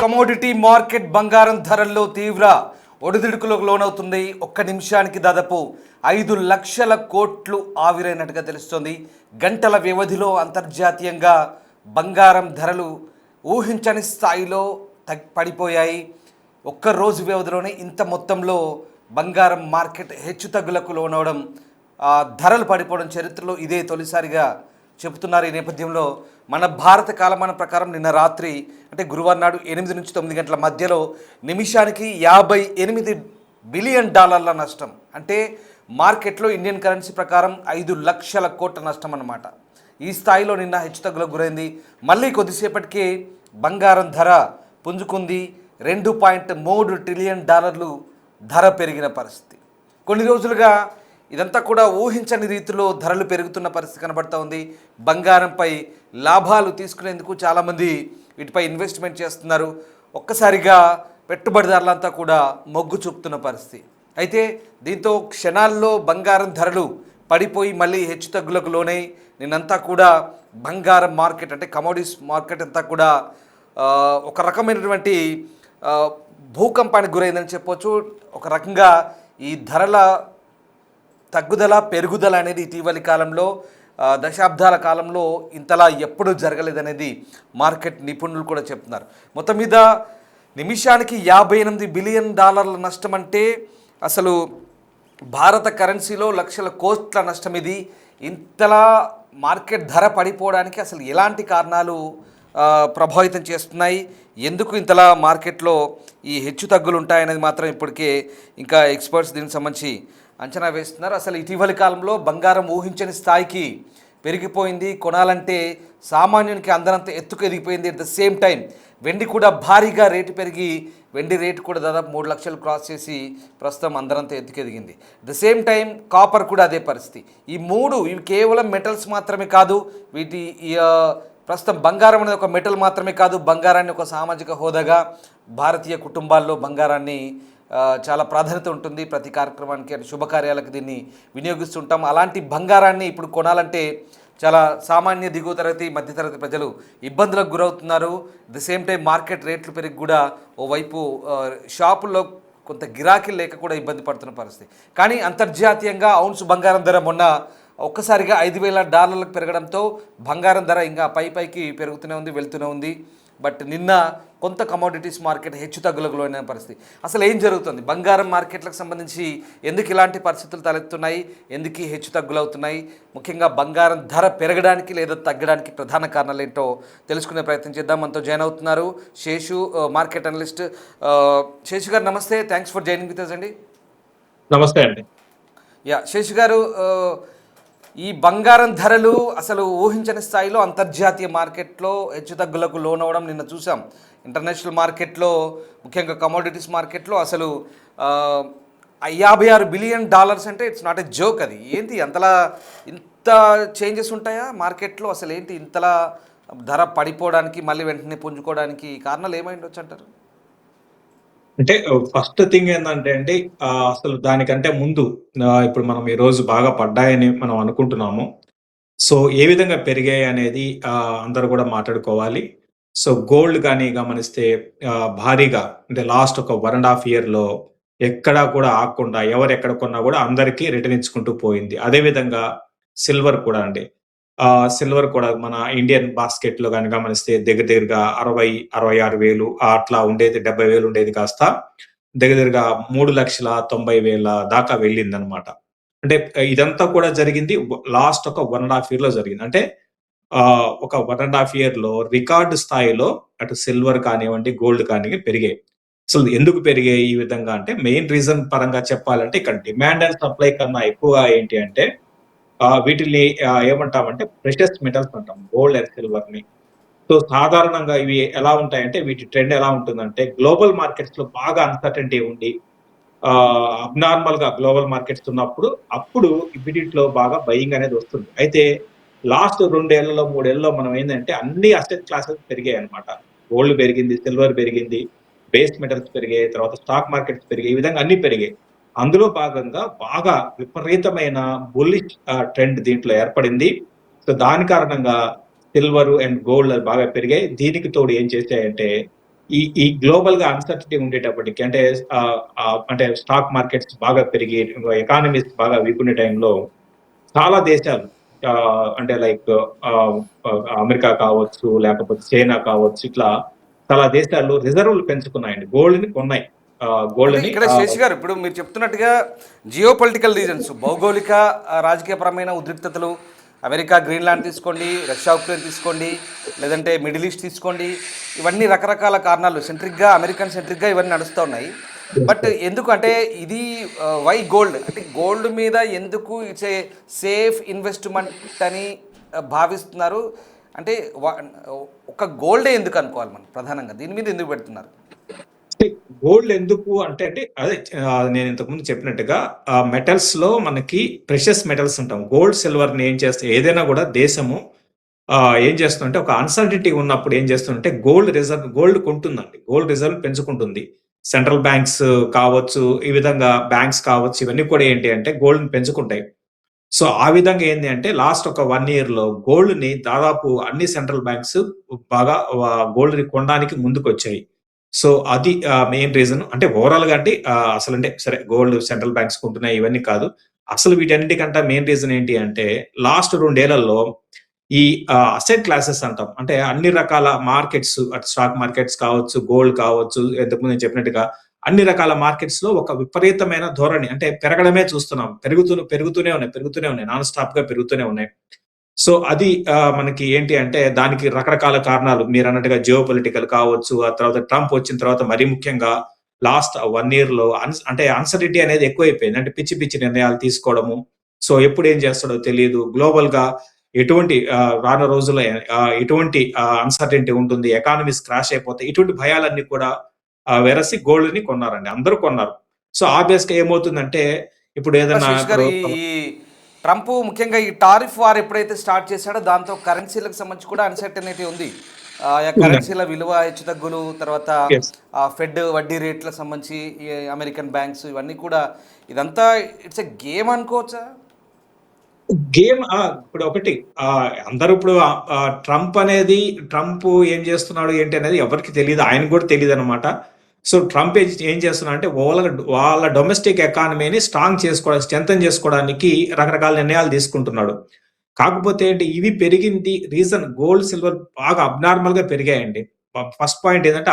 Commodity market బంగారం ధరల్లో తీవ్ర ఒడిదుడుకులకు లోనవుతుంది. ఒక్క నిమిషానికి దాదాపు 5 లక్షల కోట్లు ఆవిరైనట్టుగా తెలుస్తోంది. గంటల వ్యవధిలో అంతర్జాతీయంగా బంగారం ధరలు ఊహించని స్థాయిలో పడిపోయాయి. ఒక్క రోజు వ్యవధిలోనే ఇంత మొత్తంలో బంగారం మార్కెట్ హెచ్చుతగ్గులకు లోనవడం, ధరలు పడిపోవడం చరిత్రలో ఇదే తొలిసారిగా చెబుతున్నారు. ఈ నేపథ్యంలో మన భారత కాలమాన ప్రకారం నిన్న రాత్రి అంటే గురువారం నాడు 8 నుంచి 9 గంటల మధ్యలో నిమిషానికి $58 బిలియన్ నష్టం, అంటే మార్కెట్లో ఇండియన్ కరెన్సీ ప్రకారం 5 లక్షల కోట్ల నష్టం అన్నమాట. ఈ స్థాయిలో నిన్న హెచ్చుతగ్గులకు గురైంది. మళ్ళీ కొద్దిసేపటికే బంగారం ధర పుంజుకుంది. $2.3 ట్రిలియన్ ధర పెరిగిన పరిస్థితి. కొన్ని రోజులుగా ఇదంతా కూడా ఊహించని రీతిలో ధరలు పెరుగుతున్న పరిస్థితి కనబడుతూ ఉంది. బంగారంపై లాభాలు తీసుకునేందుకు చాలామంది వీటిపై ఇన్వెస్ట్మెంట్ చేస్తున్నారు. ఒక్కసారిగా పెట్టుబడిదారులంతా కూడా మొగ్గు చూపుతున్న పరిస్థితి. అయితే దీంతో క్షణాల్లో బంగారం ధరలు పడిపోయి మళ్ళీ హెచ్చుతగ్గులకు లోనై నిన్నంతా కూడా బంగారం మార్కెట్ అంటే కమోడిటీస్ మార్కెట్ అంతా కూడా ఒక రకమైనటువంటి భూకంపానికి గురైందని చెప్పొచ్చు. ఒక రకంగా ఈ ధరల తగ్గుదల పెరుగుదల అనేది ఇటీవలి కాలంలో దశాబ్దాల కాలంలో ఇంతలా ఎప్పుడూ జరగలేదనేది మార్కెట్ నిపుణులు కూడా చెప్తున్నారు. మొత్తం మీద నిమిషానికి $58 బిలియన్ నష్టం అంటే అసలు భారత కరెన్సీలో లక్షల కోట్ల నష్టం. ఇది ఇంతలా మార్కెట్ ధర పడిపోవడానికి అసలు ఎలాంటి కారణాలు ప్రభావితం చేస్తున్నాయి, ఎందుకు ఇంతలా మార్కెట్లో ఈ హెచ్చు తగ్గులు ఉంటాయనేది మాత్రం ఇప్పటికే ఇంకా ఎక్స్పర్ట్స్ దీనికి సంబంధించి అంచనా వేస్తున్నారు. అసలు ఇటీవలి కాలంలో బంగారం ఊహించని స్థాయికి పెరిగిపోయింది. కొనాలంటే సామాన్యునికి అందనంత ఎత్తుకు ఎదిగిపోయింది. అట్ ద సేమ్ టైం వెండి కూడా భారీగా రేటు పెరిగి వెండి రేటు కూడా దాదాపు 3 లక్షలు క్రాస్ చేసి ప్రస్తుతం అందరంత ఎత్తుకు ఎదిగింది. At the same time copper కూడా అదే పరిస్థితి. ఇవి కేవలం మెటల్స్ మాత్రమే కాదు, ప్రస్తుతం బంగారం అనేది ఒక మెటల్ మాత్రమే కాదు, బంగారాన్ని ఒక సామాజిక హోదాగా భారతీయ కుటుంబాల్లో బంగారాన్ని చాలా ప్రాధాన్యత ఉంటుంది. ప్రతి కార్యక్రమానికి అంటే శుభకార్యాలకు దీన్ని వినియోగిస్తుంటాం. అలాంటి బంగారాన్ని ఇప్పుడు కొనాలంటే చాలా సామాన్య దిగువ తరగతి మధ్యతరగతి ప్రజలు ఇబ్బందులకు గురవుతున్నారు. ది సేమ్ టైం మార్కెట్ రేట్లు పెరిగి కూడా ఓవైపు షాపుల్లో కొంత గిరాకీ లేక కూడా ఇబ్బంది పడుతున్న పరిస్థితి. కానీ అంతర్జాతీయంగా ఔన్స్ బంగారం ధర మొన్న ఒక్కసారిగా $5,000 పెరగడంతో బంగారం ధర ఇంకా పైకి పెరుగుతూనే ఉంది, వెళ్తూనే ఉంది. బట్ నిన్న కొంత కమోడిటీస్ మార్కెట్ హెచ్చు తగ్గులకు లోనైన పరిస్థితి. అసలు ఏం జరుగుతుంది, బంగారం మార్కెట్లకు సంబంధించి ఎందుకు ఇలాంటి పరిస్థితులు తలెత్తున్నాయి, ఎందుకు హెచ్చు తగ్గులు అవుతున్నాయి, ముఖ్యంగా బంగారం ధర పెరగడానికి లేదా తగ్గడానికి ప్రధాన కారణాలు ఏంటో తెలుసుకునే ప్రయత్నం చేద్దాం. మనతో జాయిన్ అవుతున్నారు శేషు, మార్కెట్ అనలిస్ట్. శేషు గారు నమస్తే, thanks for joining with us అండి. నమస్తే అండి. శేషు గారు, ఈ బంగారం ధరలు అసలు ఊహించని స్థాయిలో అంతర్జాతీయ మార్కెట్లో హెచ్చుతగ్గులకు లోనవడం నిన్న చూసాం. ఇంటర్నేషనల్ మార్కెట్లో ముఖ్యంగా కమోడిటీస్ మార్కెట్లో అసలు $56 బిలియన్ అంటే ఇట్స్ నాట్ ఎ జోక్. అది ఏంటి అంతలా ఇంత చేంజెస్ ఉంటాయా మార్కెట్లో? అసలు ఏంటి ఇంతలా ధర పడిపోవడానికి మళ్ళీ వెంటనే పుంజుకోవడానికి కారణాలు ఏమై ఉండొచ్చు అంటారు? అంటే ఫస్ట్ థింగ్ ఏంటంటే అండి, అసలు దానికంటే ముందు ఇప్పుడు మనం ఈ రోజు బాగా పడ్డాయని మనం అనుకుంటున్నాము. సో ఏ విధంగా పెరిగాయి అనేది అందరూ కూడా మాట్లాడుకోవాలి. సో గోల్డ్ కానీ గమనిస్తే భారీగా అంటే లాస్ట్ ఒక 1.5 ఇయర్‌లో ఎక్కడా కూడా ఆగకుండా ఎవరు ఎక్కడ కొన్నా కూడా అందరికీ రిటర్న్ ఇచ్చుకుంటూ పోయింది. అదే విధంగా సిల్వర్ కూడా అండి. సిల్వర్ కూడా మన ఇండియన్ బాస్కెట్‌లో గాని గమనిస్తే దగ్గరగా 66,000 అట్లా ఉండేది, 70,000 ఉండేది కాస్త దగ్గరగా 3,90,000 దాకా వెళ్ళిందనమాట. అంటే ఇదంతా కూడా జరిగింది లాస్ట్ ఒక 1.5 ఇయర్‌లో జరిగింది. అంటే ఒక 1.5 ఇయర్‌లో రికార్డ్ స్థాయిలో అటు సిల్వర్ కానివ్వండి, గోల్డ్ కానీ పెరిగాయి. అసలు ఎందుకు పెరిగాయి ఈ విధంగా అంటే మెయిన్ రీజన్ పరంగా చెప్పాలంటే ఇక్కడ డిమాండ్ అండ్ సప్లై కన్నా ఎక్కువగా ఏంటి అంటే వీటిని ఏమంటామంటే ప్రెషస్ మెటల్స్ అంటాం, గోల్డ్ అండ్ సిల్వర్ ని. సో సాధారణంగా ఇవి ఎలా ఉంటాయంటే వీటి ట్రెండ్ ఎలా ఉంటుందంటే గ్లోబల్ మార్కెట్స్ లో బాగా అన్సర్టెనిటీ ఉండి అబ్నార్మల్ గా గ్లోబల్ మార్కెట్స్ ఉన్నప్పుడు అప్పుడు వీటిలో బాగా బయింగ్ అనేది వస్తుంది. అయితే లాస్ట్ 2 ఏళ్లలో 3 ఏళ్లలో మనం ఏంటంటే అన్ని అసెట్ క్లాసెస్ పెరిగాయి అనమాట. గోల్డ్ పెరిగింది, సిల్వర్ పెరిగింది, బేస్ మెటల్స్ పెరిగాయి, తర్వాత స్టాక్ మార్కెట్స్ పెరిగాయి, ఈ విధంగా అన్ని పెరిగాయి. అందులో భాగంగా బాగా విపరీతమైన బుల్లిష్ ట్రెండ్ దీంట్లో ఏర్పడింది. సో దాని కారణంగా సిల్వర్ అండ్ గోల్డ్ బాగా పెరిగాయి. దీనికి తోడు ఏం చేశాయంటే ఈ గ్లోబల్ గా అన్సర్టిటీ ఉండేటప్పటికి అంటే అంటే స్టాక్ మార్కెట్స్ బాగా పెరిగి ఎకానమీస్ బాగా వీక్ ఉండే టైంలో చాలా దేశాలు అంటే లైక్ అమెరికా కావచ్చు, లేకపోతే చైనా కావచ్చు, ఇట్లా చాలా దేశాలు రిజర్వులు పెంచుకున్నాయండి. గోల్డ్‌ని కొన్నాయి. అంటే గోల్డ్‌ని ఇక్కడ శేషి గారు ఇప్పుడు మీరు చెప్తున్నట్టుగా జియో పొలిటికల్ రీజన్స్, భౌగోళిక రాజకీయపరమైన ఉద్రిక్తతలు, అమెరికా గ్రీన్లాండ్ తీసుకోండి, రష్యా ఉక్రెయిన్ తీసుకోండి, లేదంటే మిడిల్ ఈస్ట్ తీసుకోండి, ఇవన్నీ రకరకాల కారణాలు సెంట్రిక్గా, అమెరికన్ సెంట్రిక్గా ఇవన్నీ నడుస్తూ ఉన్నాయి. బట్ ఎందుకు అంటే ఇది వై గోల్డ్ అంటే గోల్డ్ మీద ఎందుకు ఇట్స్ ఏ సేఫ్ ఇన్వెస్ట్మెంట్ అని భావిస్తున్నారు? అంటే ఒక గోల్డే ఎందుకు అనుకోవాలి మనం ప్రధానంగా దీని మీద ఎందుకు పెడుతున్నారు? గోల్డ్ ఎందుకు అంటే అంటే అదే నేను ఇంతకుముందు చెప్పినట్టుగా మెటల్స్ లో మనకి ప్రెషస్ మెటల్స్ ఉంటాం. గోల్డ్, సిల్వర్ ని ఏం చేస్తే ఏదైనా కూడా దేశము ఏం చేస్తుందంటే ఒక అన్సర్టిటీ ఉన్నప్పుడు ఏం చేస్తుందంటే గోల్డ్ కొంటుందండి. గోల్డ్ రిజర్వ్ పెంచుకుంటుంది. సెంట్రల్ బ్యాంక్స్ కావచ్చు, ఈ విధంగా బ్యాంక్స్ కావచ్చు, ఇవన్నీ కూడా ఏంటి అంటే గోల్డ్ పెంచుకుంటాయి. సో ఆ విధంగా ఏంది అంటే లాస్ట్ ఒక 1 ఇయర్ లో గోల్డ్ ని దాదాపు అన్ని సెంట్రల్ బ్యాంక్స్ బాగా గోల్డ్ ని కొనడానికి ముందుకొచ్చాయి. సో అది మెయిన్ రీజన్. అంటే ఓవరాల్ గా అంటే అసలంటే సరే గోల్డ్ సెంట్రల్ బ్యాంక్స్ కొంటున్నాయి ఇవన్నీ కాదు. అసలు వీటన్నిటికంటే మెయిన్ రీజన్ ఏంటి అంటే లాస్ట్ 2 ఏళ్లలో ఈ అసెట్ క్లాసెస్ అంటాం. అంటే అన్ని రకాల మార్కెట్స్ అటు స్టాక్ మార్కెట్స్ కావచ్చు, గోల్డ్ కావచ్చు, ఇంతకుముందు నేను చెప్పినట్టుగా అన్ని రకాల మార్కెట్స్ లో ఒక విపరీతమైన ధోరణి అంటే పెరగడమే చూస్తున్నాం. పెరుగుతూనే ఉన్నాయి. నాన్ స్టాప్ గా పెరుగుతూనే ఉన్నాయి. సో అది మనకి ఏంటి అంటే దానికి రకరకాల కారణాలు మీరన్నట్టుగా జియో పొలిటికల్ కావచ్చు, ఆ తర్వాత ట్రంప్ వచ్చిన తర్వాత మరీ ముఖ్యంగా లాస్ట్ 1 ఇయర్ లో అంటే అన్సర్టిటీ అనేది ఎక్కువైపోయింది. అంటే పిచ్చి పిచ్చి నిర్ణయాలు తీసుకోవడము. సో ఎప్పుడు ఏం చేస్తాడో తెలీదు. గ్లోబల్ గా ఎటువంటి రానున్న రోజుల్లో ఎటువంటి అన్సర్టెనిటీ ఉంటుంది, ఎకానమీస్ క్రాష్ అయిపోతాయి. ఇటువంటి భయాలన్నీ కూడా వెరసి గోల్డ్ ని కొన్నారండి. అందరూ కొన్నారు. సో ఆబ్వియస్ గా ఏమవుతుందంటే ఇప్పుడు ఏదన్నా శశి గారు ఇప్పుడు ఈ ఈ ట్రంప్ ముఖ్యంగా ఈ టారిఫ్ వార్ ఎప్పుడైతే స్టార్ట్ చేశాడో దాంతో కరెన్సీలకు సంబంధించి కూడా అన్సర్టనిటీ ఉంది. ఆయా ఉందండి. కరెన్సీల విలువ హెచ్చుతగ్గులు, తర్వాత యెస్. ఫెడ్ వడ్డీ రేట్లకు సంబంధించి ఈ అమెరికన్ బ్యాంక్స్ ఇవన్నీ కూడా ఇదంతా ఇట్స్ ఎ గేమ్ అనుకోవచ్చా? గేమ్ ఇప్పుడు ఒకటి అందరూ ఇప్పుడు ట్రంప్ ఏం చేస్తున్నాడు ఏంటి అనేది ఎవరికి తెలియదు. ఆయనకు కూడా తెలియదు అనమాట. సో ట్రంప్ ఏం చేస్తున్నా అంటే వాళ్ళ డొమెస్టిక్ ఎకానమీని స్ట్రెంథన్ చేసుకోవడానికి రకరకాల నిర్ణయాలు తీసుకుంటున్నాడు. కాకపోతే ఏంటి ఇవి పెరిగింది రీజన్ గోల్డ్, సిల్వర్ బాగా అబ్నార్మల్ గా పెరిగాయండి. ఫస్ట్ పాయింట్ ఏంటంటే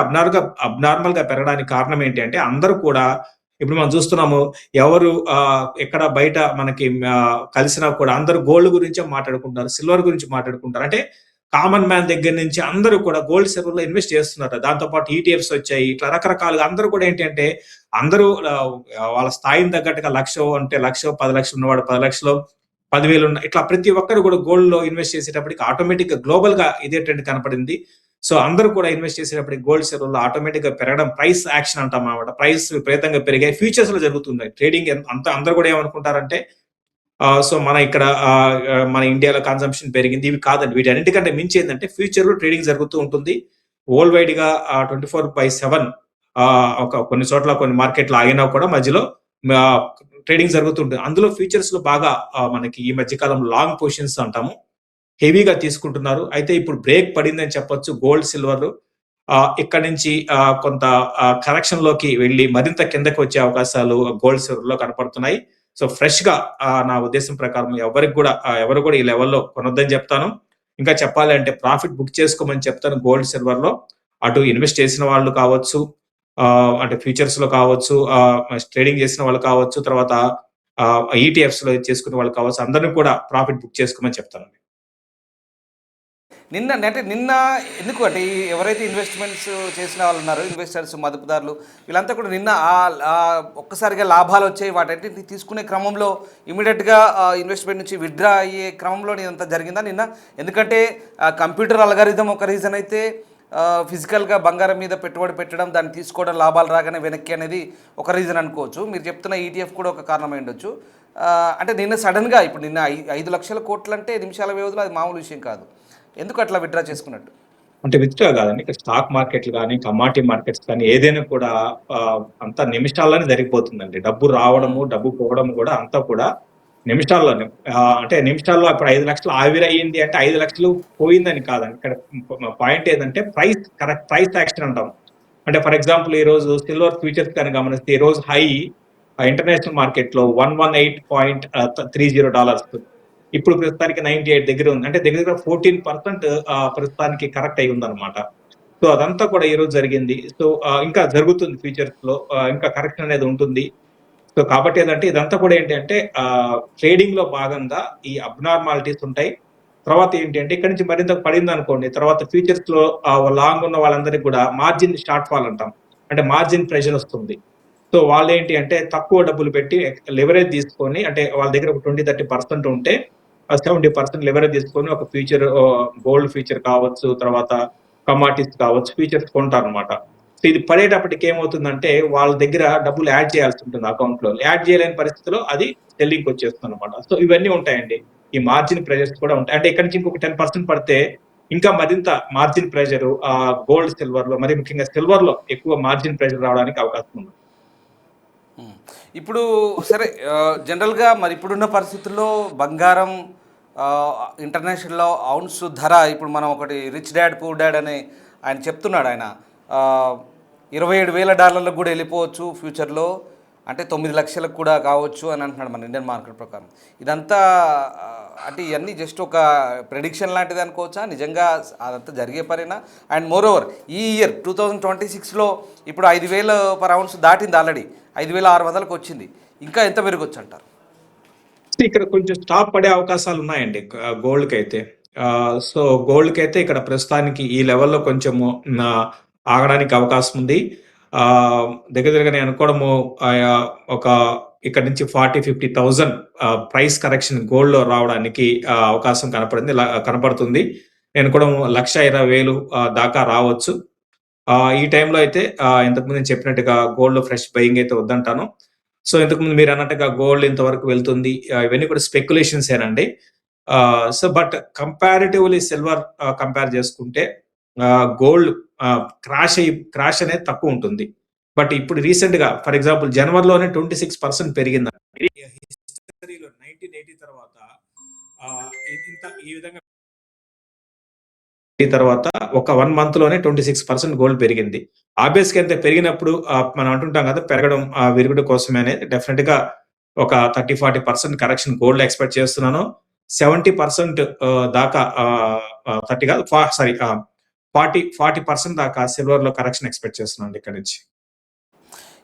అబ్నార్మల్ గా పెరగడానికి కారణం ఏంటి అంటే అందరూ కూడా ఇప్పుడు మనం చూస్తున్నాము ఎవరు ఎక్కడ బయట మనకి కలిసినా కూడా అందరూ గోల్డ్ గురించే మాట్లాడుకుంటారు, సిల్వర్ గురించి మాట్లాడుకుంటారు. అంటే కామన్ మ్యాన్ దగ్గర నుంచి అందరూ కూడా గోల్డ్, సిల్వర్ లో ఇన్వెస్ట్ చేస్తున్నారు. దాంతో పాటు ఈటీఎఫ్స్ వచ్చాయి. ఇట్లా రకరకాలుగా అందరూ కూడా ఏంటి అంటే అందరూ వాళ్ళ స్థాయిని తగ్గట్టుగా 1,00,000 అంటే 1,00,000, 10,00,000 ఉన్నవాడు 10,00,000, 10,000 ఇట్లా ప్రతి ఒక్కరు కూడా గోల్డ్ లో ఇన్వెస్ట్ చేసేటప్పటికి ఆటోమేటిక్ గా గ్లోబల్ గా ఇదే ట్రెండ్ కనపడింది. సో అందరూ కూడా ఇన్వెస్ట్ చేసేటప్పటికి గోల్డ్, సిల్వర్ లో ఆటోమేటిక్ గా పెరగడం ప్రైస్ యాక్షన్ అంటాం అన్నమాట. ప్రైస్ విపరీతంగా పెరిగాయి. ఫ్యూచర్స్ లో జరుగుతుంది ట్రేడింగ్. అంతా అందరూ కూడా ఏమనుకుంటారంటే సో మన ఇక్కడ మన ఇండియాలో కన్సంప్షన్ పెరిగింది. ఇవి కాదండి. వీటన్నిటికంటే మించి ఏంటంటే ఫ్యూచర్ లో ట్రేడింగ్ జరుగుతూ ఉంటుంది. వరల్డ్ వైడ్ గా 24/7 ఒక కొన్ని చోట్ల కొన్ని మార్కెట్లు ఆగినా కూడా మధ్యలో ట్రేడింగ్ జరుగుతుంటుంది. అందులో ఫ్యూచర్స్ లో బాగా మనకి ఈ మధ్య కాలంలో లాంగ్ పొజిషన్స్ అంటాము హెవీగా తీసుకుంటున్నారు. అయితే ఇప్పుడు బ్రేక్ పడిందని చెప్పొచ్చు గోల్డ్, సిల్వర్. ఇక్కడ నుంచి కొంత కరెక్షన్ లోకి వెళ్ళి మరింత కిందకి వచ్చే అవకాశాలు గోల్డ్, సిల్వర్ లో కనపడుతున్నాయి. సో ఫ్రెష్ గా నా ఉద్దేశం ప్రకారం ఎవరు కూడా ఈ లెవెల్లో కొనొద్దని చెప్తాను. ఇంకా చెప్పాలి అంటే ప్రాఫిట్ బుక్ చేసుకోమని చెప్తాను గోల్డ్, సిల్వర్ లో. అటు ఇన్వెస్ట్ చేసిన వాళ్ళు కావచ్చు, అంటే ఫ్యూచర్స్ లో కావచ్చు, ట్రేడింగ్ చేసిన వాళ్ళు కావచ్చు, తర్వాత ఈటీఎఫ్స్ లో చేసుకునే వాళ్ళు కావచ్చు, అందరిని కూడా ప్రాఫిట్ బుక్ చేసుకోమని చెప్తాను. నిన్న ఎందుకు అంటే ఎవరైతే ఇన్వెస్ట్మెంట్స్ చేసిన వాళ్ళు ఉన్నారో ఇన్వెస్టర్స్, మదుపుదారులు వీళ్ళంతా కూడా నిన్న ఒక్కసారిగా లాభాలు వచ్చాయి వాటి తీసుకునే క్రమంలో ఇమీడియట్గా ఇన్వెస్ట్మెంట్ నుంచి విత్డ్రా అయ్యే క్రమంలో ఇదంతా జరిగిందా నిన్న? ఎందుకంటే కంప్యూటర్ అల్గారిథం ఒక రీజన్ అయితే ఫిజికల్గా బంగారం మీద పెట్టుబడి పెట్టడం, దాన్ని తీసుకోవడం, లాభాలు రాగానే వెనక్కి అనేది ఒక రీజన్ అనుకోవచ్చు. మీరు చెప్తున్న ఈటీఎఫ్ కూడా ఒక కారణమై ఉండొచ్చు. అంటే నిన్న సడన్గా ఇప్పుడు నిన్న 5 లక్షల కోట్లు అంటే నిమిషాల వ్యవధిలో అది మామూలు విషయం కాదు. ఎందుకు అట్లా విత్డ్రా చేసుకున్నట్టు? అంటే విత్డ్రా కాదండి. ఇక్కడ స్టాక్ మార్కెట్లు గానీ, కమాడిటీ మార్కెట్స్ కానీ ఏదైనా కూడా అంతా నిమిషాల్లోనే జరిగిపోతుందండి. డబ్బు రావడము, డబ్బు పోవడం కూడా అంతా కూడా నిమిషాల్లోనే. అంటే నిమిషాల్లో ఇప్పుడు 5,00,000 ఆవిరయ్యింది అంటే 5,00,000 పోయిందని కాదండి. ఇక్కడ పాయింట్ ఏదంటే ప్రైస్ యాక్షన్ అంటాం. అంటే ఫర్ ఎగ్జాంపుల్ ఈ రోజు సిల్వర్ ఫ్యూచర్స్ కానీ గమనిస్తే ఈ రోజు హై ఇంటర్నేషనల్ మార్కెట్ లో $118.30. ఇప్పుడు ప్రస్తుతానికి 98 దగ్గర ఉంది. అంటే దగ్గర దగ్గర 14% ప్రస్తుతానికి కరెక్ట్ అయి ఉందన్నమాట. సో అదంతా కూడా ఈ రోజు జరిగింది. సో ఇంకా జరుగుతుంది ఫ్యూచర్స్ లో, ఇంకా కరెక్షన్ అనేది ఉంటుంది. సో కాబట్టి ఏంటంటే ఇదంతా కూడా ఏంటంటే ట్రేడింగ్ లో భాగంగా ఈ అబ్నార్మాలిటీస్ ఉంటాయి. తర్వాత ఏంటి అంటే ఇక్కడ నుంచి మరింత పడింది అనుకోండి, తర్వాత ఫ్యూచర్స్ లో లాంగ్ ఉన్న వాళ్ళందరికీ కూడా మార్జిన్ షార్ట్ ఫాల్ అంటాం. అంటే మార్జిన్ ప్రెషర్ వస్తుంది. సో వాళ్ళేంటి అంటే తక్కువ డబ్బులు పెట్టి లెవరేజ్ తీసుకొని, అంటే వాళ్ళ దగ్గర ఒక 20-30% ఉంటే 70% లెవరేజ్ తీసుకొని ఒక ఫ్యూచర్, గోల్డ్ ఫ్యూచర్ కావచ్చు, తర్వాత కమాడిటీస్ కావచ్చు, ఫ్యూచర్స్ కొంటారనమాట. సో ఇది పడేటప్పటికి ఏమవుతుందంటే వాళ్ళ దగ్గర డబ్బులు యాడ్ చేయాల్సి ఉంటుంది అకౌంట్ లో. యాడ్ చేయలేని పరిస్థితిలో అది సెల్లింగ్ వచ్చేస్తుంది అనమాట. సో ఇవన్నీ ఉంటాయండి. ఈ మార్జిన్ ప్రెజర్స్ కూడా ఉంటాయి. అంటే ఇక్కడ నుంచి ఇంకొక 10% పడితే ఇంకా మరింత మార్జిన్ ప్రెషర్ గోల్డ్, సిల్వర్ లో, మరి ముఖ్యంగా సిల్వర్ లో ఎక్కువ మార్జిన్ ప్రెషర్ రావడానికి అవకాశం ఉంది. ఉమ్. ఇప్పుడు సరే, జనరల్గా మరి ఇప్పుడున్న పరిస్థితుల్లో బంగారం ఇంటర్నేషనల్లో ఔన్స్ ధర, ఇప్పుడు మనం ఒకటి రిచ్ డాడ్ పూర్ డాడ్ అని ఆయన చెప్తున్నాడు. ఆయన $27,000 కూడా వెళ్ళిపోవచ్చు ఫ్యూచర్లో, అంటే 9 లక్షలకు కూడా కావచ్చు అని అంటున్నాడు మన ఇండియన్ మార్కెట్ ప్రకారం. ఇదంతా అంటే ఇవన్నీ జస్ట్ ఒక ప్రెడిక్షన్ లాంటిది అనుకోవచ్చా, నిజంగా అదంతా జరిగే పనేనా? అండ్ మోర్ ఓవర్ ఈ ఇయర్ 2026లో ఇప్పుడు 5,000 పర్ ఔన్స్ దాటింది, ఆల్రెడీ 5,600కు వచ్చింది. ఇంకా ఎంత పెరగొచ్చు అంటారు? ఇక్కడ కొంచెం స్టాప్ పడే అవకాశాలు ఉన్నాయండి గోల్డ్ కి అయితే. సో గోల్డ్ కి అయితే ఇక్కడ ప్రస్తుతానికి ఈ లెవెల్లో కొంచెము ఆగడానికి అవకాశం ఉంది. దగ్గర దగ్గర నేను అనుకోవడము ఒక ఇక్కడ నుంచి 40-50,000 ప్రైస్ కరెక్షన్ గోల్డ్ లో రావడానికి అవకాశం కనపడుతుంది. నేను కూడా 1,20,000 దాకా రావచ్చు. ఈ టైంలో అయితే ఇంతకుముందు నేను చెప్పినట్టుగా గోల్డ్ లో ఫ్రెష్ బయింగ్ అయితే వద్దంటాను. సో ఇంతకుముందు మీరు అన్నట్టుగా గోల్డ్ ఇంతవరకు వెళ్తుంది, ఇవన్నీ కూడా స్పెక్యులేషన్స్ ఏనండి. So but comparatively silver compare చేసుకుంటే గోల్డ్ క్రాష్ అనేది తక్కువ ఉంటుంది. బట్ ఇప్పుడు రీసెంట్ గా ఫర్ ఎగ్జాంపుల్ జనవరిలోనే 26% పెరిగింది. హిస్టరీలో 1980 తర్వాత ఈ విధంగా తర్వాత ఒక 1 మంత్ లోనే 26% గోల్డ్ పెరిగింది. ఆబ్వియస్ గా ఎంత పెరిగినప్పుడు మనం అంటుంటాం కదా, పెరగడం విరుగుడు కోసమే అనేది. డెఫినెట్ గా ఒక 30-40% కరెక్షన్ గోల్డ్ ఎక్స్పెక్ట్ చేస్తున్నాను. 70% దాకా 30 కాదు, సారీ 40% దాకా సిల్వర్ లో కరెక్షన్ ఎక్స్పెక్ట్ చేస్తున్నాను ఇక్కడ నుంచి.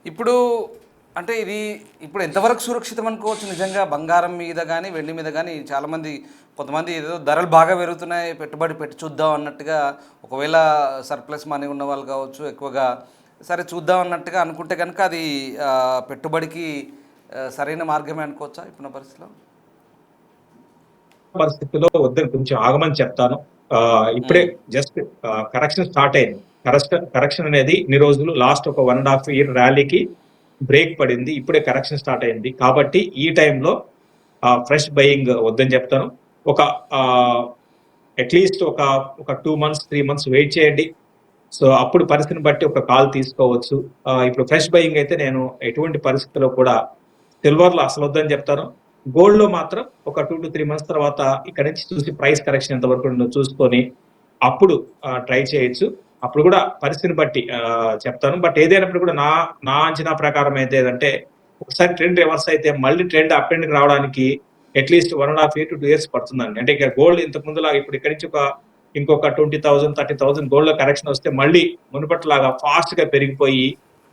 ఇప్పుడు అంటే ఇది ఇప్పుడు ఎంతవరకు సురక్షితం అనుకోవచ్చు నిజంగా? బంగారం మీద కానీ వెండి మీద కానీ కొంతమంది ఏదో ధరలు బాగా పెరుగుతున్నాయి, పెట్టుబడి పెట్టి చూద్దాం అన్నట్టుగా, ఒకవేళ సర్ప్లస్ మనీ ఉన్న వాళ్ళు కావచ్చు, ఎక్కువగా సరే చూద్దాం అన్నట్టుగా అనుకుంటే కనుక అది పెట్టుబడికి సరైన మార్గమే అనుకోవచ్చా ఇప్పుడున్న పరిస్థితిలో వద్దని కొంచెం ఆగమని చెప్తాను. ఇప్పుడే జస్ట్ కరెక్షన్ స్టార్ట్ అయింది. కరెక్షన్ అనేది ఇన్ని రోజులు లాస్ట్ ఒక 1.5 year ర్యాలీకి బ్రేక్ పడింది. ఇప్పుడే కరెక్షన్ స్టార్ట్ అయింది. కాబట్టి ఈ టైంలో ఫ్రెష్ బయింగ్ వద్దని చెప్తాను. ఒక అట్లీస్ట్ ఒక 2 months 3 months వెయిట్ చేయండి. సో అప్పుడు పరిస్థితిని బట్టి ఒక కాల్ తీసుకోవచ్చు. ఇప్పుడు ఫ్రెష్ బయింగ్ అయితే నేను ఎటువంటి పరిస్థితుల్లో కూడా సిల్వర్ లో అసలు వద్దని చెప్తాను. గోల్డ్ లో మాత్రం ఒక 2 to 3 months తర్వాత ఇక్కడ నుంచి చూసి ప్రైస్ కరెక్షన్ ఎంత వరకు ఉందో చూసుకొని అప్పుడు ట్రై చేయొచ్చు. అప్పుడు కూడా పరిస్థితిని బట్టి చెప్తాను. బట్ ఏదైనప్పుడు కూడా నా అంచనా ప్రకారం అయితే ఏదంటే, ఒకసారి ట్రెండ్ రివర్స్ అయితే మళ్ళీ ట్రెండ్ అప్ ట్రెండ్ రావడానికి అట్లీస్ట్ 1.5 year to 2 years పడుతుందండి. అంటే ఇక గోల్డ్ ఇంతకు ముందులాగా ఇప్పుడు ఇక్కడ నుంచి ఇంకొక 20,000 30,000 గోల్డ్ లో కరెక్షన్ వస్తే మళ్ళీ మునుపటిలాగా ఫాస్ట్ గా పెరిగిపోయి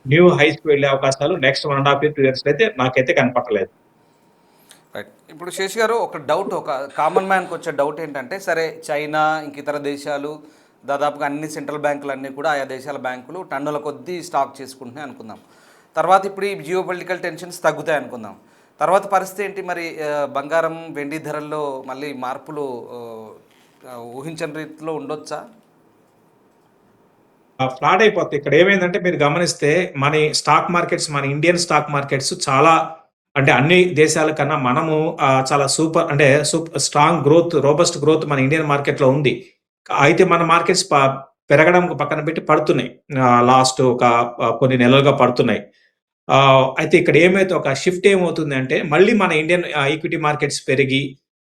న్యూ హైస్ కి వెళ్లే అవకాశాలు నెక్స్ట్ 1.5 year 2 years అయితే నాకైతే కనపడలేదు. రైట్. ఇప్పుడు శేష్ గారు, ఒక డౌట్, ఒక కామన్ మ్యాన్కి వచ్చే డౌట్ ఏంటంటే, సరే చైనా ఇంక ఇతర దేశాలు దాదాపుగా అన్ని సెంట్రల్ బ్యాంకులు అన్నీ కూడా ఆయా దేశాల బ్యాంకులు టన్నుల కొద్దీ స్టాక్ చేసుకుంటున్నాయి అనుకుందాం. తర్వాత ఇప్పుడు ఈ జియో పొలిటికల్ టెన్షన్స్ తగ్గుతాయి అనుకుందాం. తర్వాత పరిస్థితి ఏంటి మరి? బంగారం వెండి ధరల్లో మళ్ళీ మార్పులు ఊహించని రీతిలో ఉండొచ్చా? ఫ్లాట్ అయిపోతాయి. ఇక్కడ ఏమైందంటే మీరు గమనిస్తే మన ఇండియన్ స్టాక్ మార్కెట్స్ చాలా, అంటే అన్ని దేశాల కన్నా మనము చాలా స్ట్రాంగ్ గ్రోత్, రోబస్ట్ గ్రోత్ మన ఇండియన్ మార్కెట్ లో ఉంది. అయితే మన మార్కెట్స్ పెరగడం పక్కన పెట్టి పడుతున్నాయి. లాస్ట్ కొన్ని నెలలుగా పడుతున్నాయి. అయితే ఇక్కడ ఏమైతే ఒక షిఫ్ట్ ఏమవుతుంది అంటే, మళ్ళీ మన ఇండియన్ ఈక్విటీ మార్కెట్స్ పెరిగి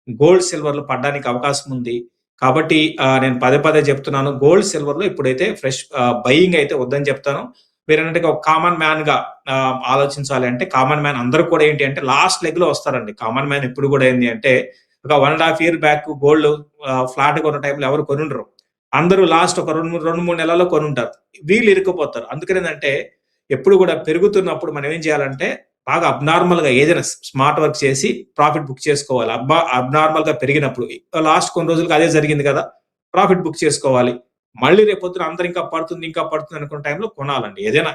గోల్డ్ సిల్వర్లు పడడానికి అవకాశం ఉంది. కాబట్టి నేను పదే పదే చెప్తున్నాను, గోల్డ్, సిల్వర్‌లో ఇప్పుడైతే ఫ్రెష్ బయింగ్ అయితే వద్దని చెప్తాను. మీరన్నట్టుగా ఒక కామన్ మ్యాన్‌గా ఆలోచించాలి అంటే, కామన్ మ్యాన్ అందరూ కూడా ఏంటి అంటే లాస్ట్ లెగ్‌లో వస్తారండి. కామన్ మ్యాన్ ఎప్పుడు కూడా ఏంది అంటే, ఒక 1 ½ ఇయర్ బ్యాక్ గోల్డ్ ఫ్లాట్‌గా ఉన్న టైంలో ఎవరు కొనుండరు. అందరూ లాస్ట్ ఒక 2, 3 నెలల్లో కొనుంటారు. వీళ్ళు ఇరుక్కుపోతారు. అందుకనేందంటే, ఎప్పుడు కూడా పెరుగుతున్నప్పుడు మనం ఏం చేయాలంటే, బాగా అబ్నార్మల్‌గా ఏదైనా స్మార్ట్ వర్క్ చేసి ప్రాఫిట్ బుక్ చేసుకోవాలి. అబ్నార్మల్‌గా పెరిగినప్పుడు లాస్ట్ కొన్ని రోజులకి అదే జరిగింది కదా! ప్రాఫిట్ బుక్ చేసుకోవాలి. మళ్ళీ రేపొద్దున అందరూ ఇంకా పడుతుంది అనుకున్న టైంలో కొనాలండి. ఏదైనా